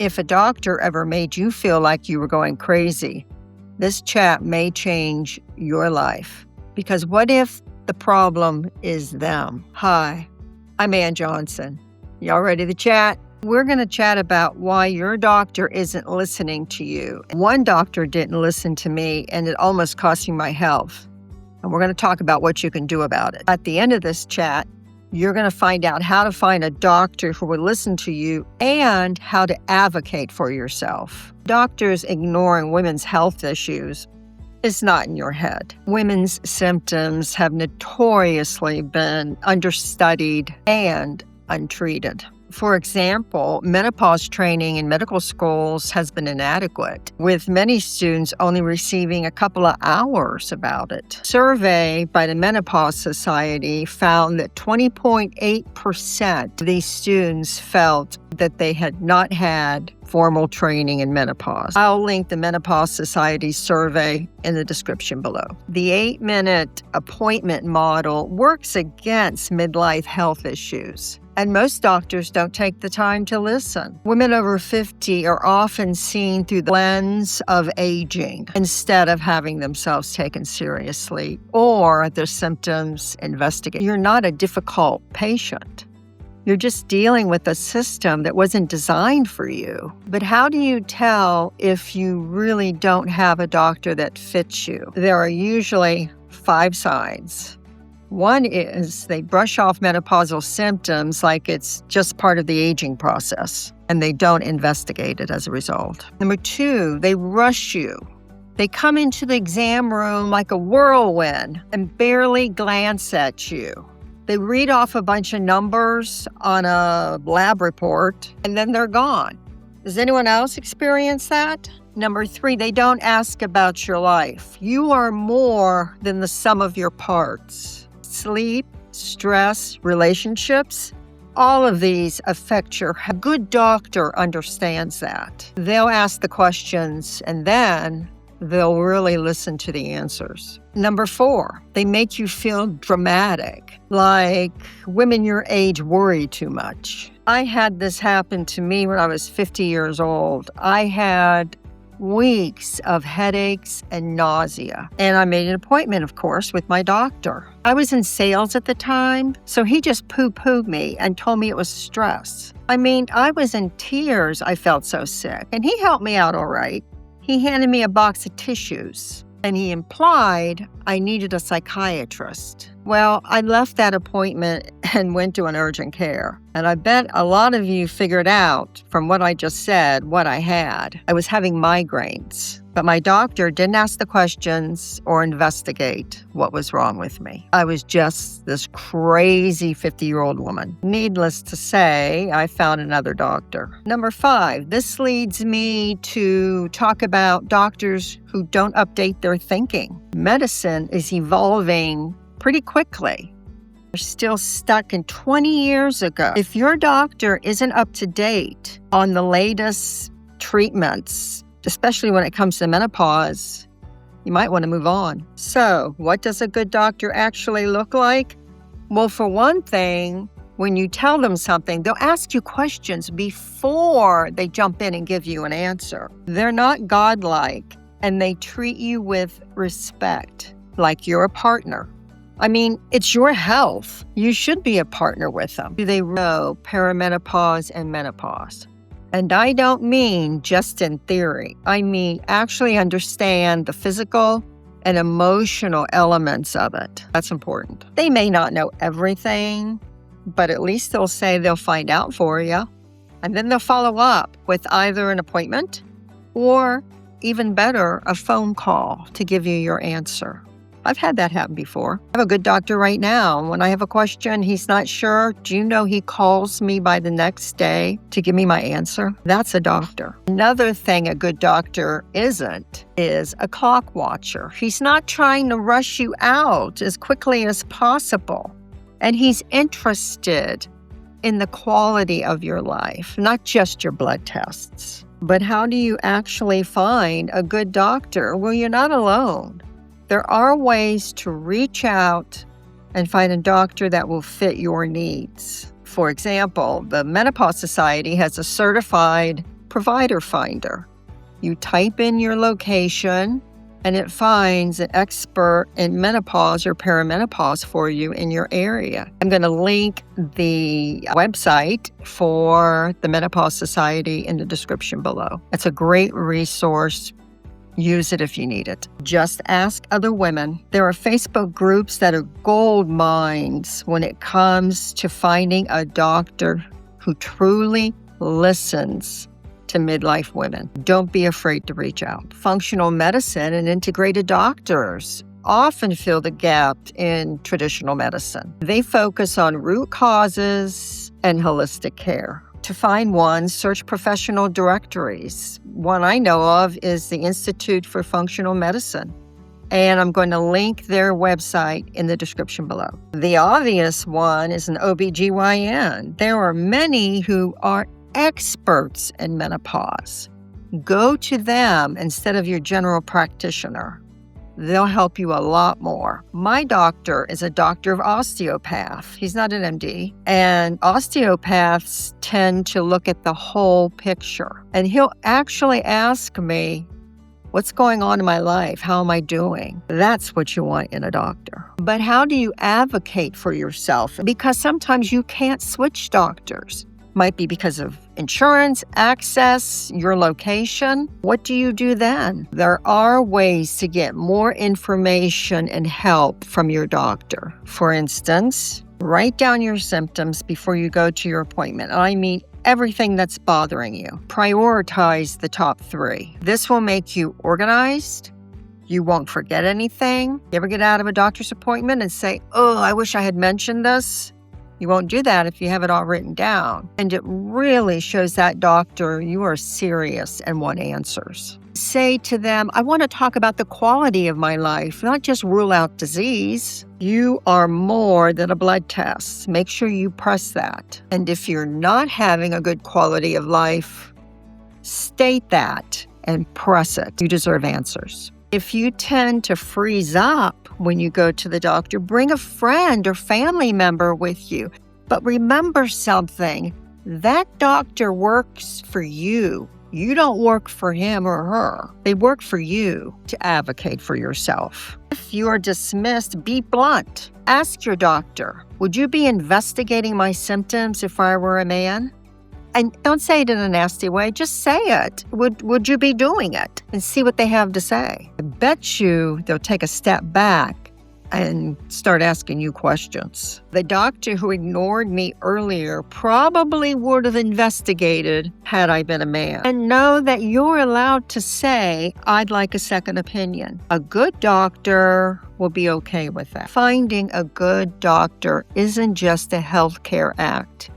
If a doctor ever made you feel like you were going crazy, this chat may change your life. Because what if the problem is them? Hi, I'm Ann Johnson. Y'all ready to chat? We're going to chat about why your doctor isn't listening to you. One doctor didn't listen to me, and it almost cost me my health. And we're going to talk about what you can do about it. At the end of this chat, you're going to find out how to find a doctor who will listen to you and how to advocate for yourself. Doctors ignoring women's health issues is not in your head. Women's symptoms have notoriously been understudied and untreated. For example, menopause training in medical schools has been inadequate, with many students only receiving a couple of hours about it. A survey by the Menopause Society found that 20.8% of these students felt that they had not had formal training in menopause. I'll link the Menopause Society survey in the description below. The 8-minute appointment model works against midlife health issues. And most doctors don't take the time to listen. Women over 50 are often seen through the lens of aging instead of having themselves taken seriously or their symptoms investigated. You're not a difficult patient. You're just dealing with a system that wasn't designed for you. But how do you tell if you really don't have a doctor that fits you? There are usually 5 signs. One is they brush off menopausal symptoms like it's just part of the aging process, and they don't investigate it as a result. Number 2, they rush you. They come into the exam room like a whirlwind and barely glance at you. They read off a bunch of numbers on a lab report, and then they're gone. Does anyone else experience that? Number 3, they don't ask about your life. You are more than the sum of your parts. Sleep, stress, relationships, all of these affect your health. A good doctor understands that. They'll ask the questions and then they'll really listen to the answers. Number 4, they make you feel dramatic, like women your age worry too much. I had this happen to me when I was 50 years old. I had weeks of headaches and nausea. And I made an appointment, of course, with my doctor. I was in sales at the time, so he just poo-pooed me and told me it was stress. I mean, I was in tears. I felt so sick. And he helped me out all right. He handed me a box of tissues, and he implied I needed a psychiatrist. Well, I left that appointment and went to an urgent care. And I bet a lot of you figured out from what I just said what I had. I was having migraines, but my doctor didn't ask the questions or investigate what was wrong with me. I was just this crazy 50-year-old woman. Needless to say, I found another doctor. Number 5, this leads me to talk about doctors who don't update their thinking. Medicine is evolving pretty quickly. We're still stuck in 20 years ago. If your doctor isn't up to date on the latest treatments, especially when it comes to menopause, you might want to move on. So, what does a good doctor actually look like? Well, for one thing, when you tell them something, they'll ask you questions before they jump in and give you an answer. They're not godlike, and they treat you with respect, like you're a partner. I mean, it's your health. You should be a partner with them. Do they know perimenopause and menopause? And I don't mean just in theory. I mean actually understand the physical and emotional elements of it. That's important. They may not know everything, but at least they'll say they'll find out for you. And then they'll follow up with either an appointment or, even better, a phone call to give you your answer. I've had that happen before. I have a good doctor right now. When I have a question, he's not sure. Do you know he calls me by the next day to give me my answer? That's a doctor. Another thing a good doctor isn't is a clock watcher. He's not trying to rush you out as quickly as possible. And he's interested in the quality of your life, not just your blood tests. But how do you actually find a good doctor? Well, you're not alone. There are ways to reach out and find a doctor that will fit your needs. For example, the Menopause Society has a certified provider finder. You type in your location, and it finds an expert in menopause or perimenopause for you in your area. I'm going to link the website for the Menopause Society in the description below. It's a great resource. Use it if you need it. Just ask other women. There are Facebook groups that are gold mines when it comes to finding a doctor who truly listens to midlife women. Don't be afraid to reach out. Functional medicine and integrated doctors often fill the gap in traditional medicine. They focus on root causes and holistic care. To find one, search professional directories. One I know of is the Institute for Functional Medicine, and I'm going to link their website in the description below. The obvious one is an OBGYN. There are many who are experts in menopause. Go to them instead of your general practitioner. They'll help you a lot more. My doctor is a doctor of osteopath. He's not an MD. And osteopaths tend to look at the whole picture. And he'll actually ask me, what's going on in my life? How am I doing? That's what you want in a doctor. But how do you advocate for yourself? Because sometimes you can't switch doctors. Might be because of insurance, access, your location. What do you do then? There are ways to get more information and help from your doctor. For instance, write down your symptoms before you go to your appointment. I mean, everything that's bothering you. Prioritize the top 3. This will make you organized. You won't forget anything. You ever get out of a doctor's appointment and say, oh, I wish I had mentioned this? You won't do that if you have it all written down. And it really shows that doctor you are serious and want answers. Say to them, I want to talk about the quality of my life, not just rule out disease. You are more than a blood test. Make sure you press that. And if you're not having a good quality of life, state that and press it. You deserve answers. If you tend to freeze up when you go to the doctor, bring a friend or family member with you. But remember something, that doctor works for you. You don't work for him or her. They work for you to advocate for yourself. If you are dismissed, be blunt. Ask your doctor, would you be investigating my symptoms if I were a man? And don't say it in a nasty way. Just say it. Would you be doing it? And see what they have to say. I bet you they'll take a step back and start asking you questions. The doctor who ignored me earlier probably would have investigated had I been a man. And know that you're allowed to say, I'd like a second opinion. A good doctor will be okay with that. Finding a good doctor isn't just a healthcare act.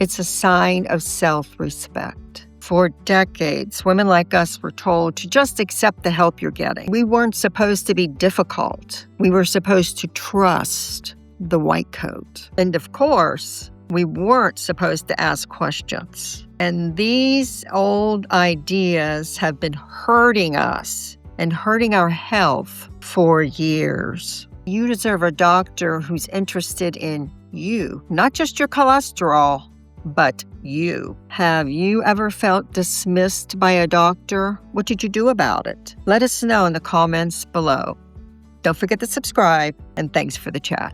It's a sign of self-respect. For decades, women like us were told to just accept the help you're getting. We weren't supposed to be difficult. We were supposed to trust the white coat. And of course, we weren't supposed to ask questions. And these old ideas have been hurting us and hurting our health for years. You deserve a doctor who's interested in you, not just your cholesterol, but you. Have you ever felt dismissed by a doctor? What did you do about it? Let us know in the comments below. Don't forget to subscribe, and thanks for the chat.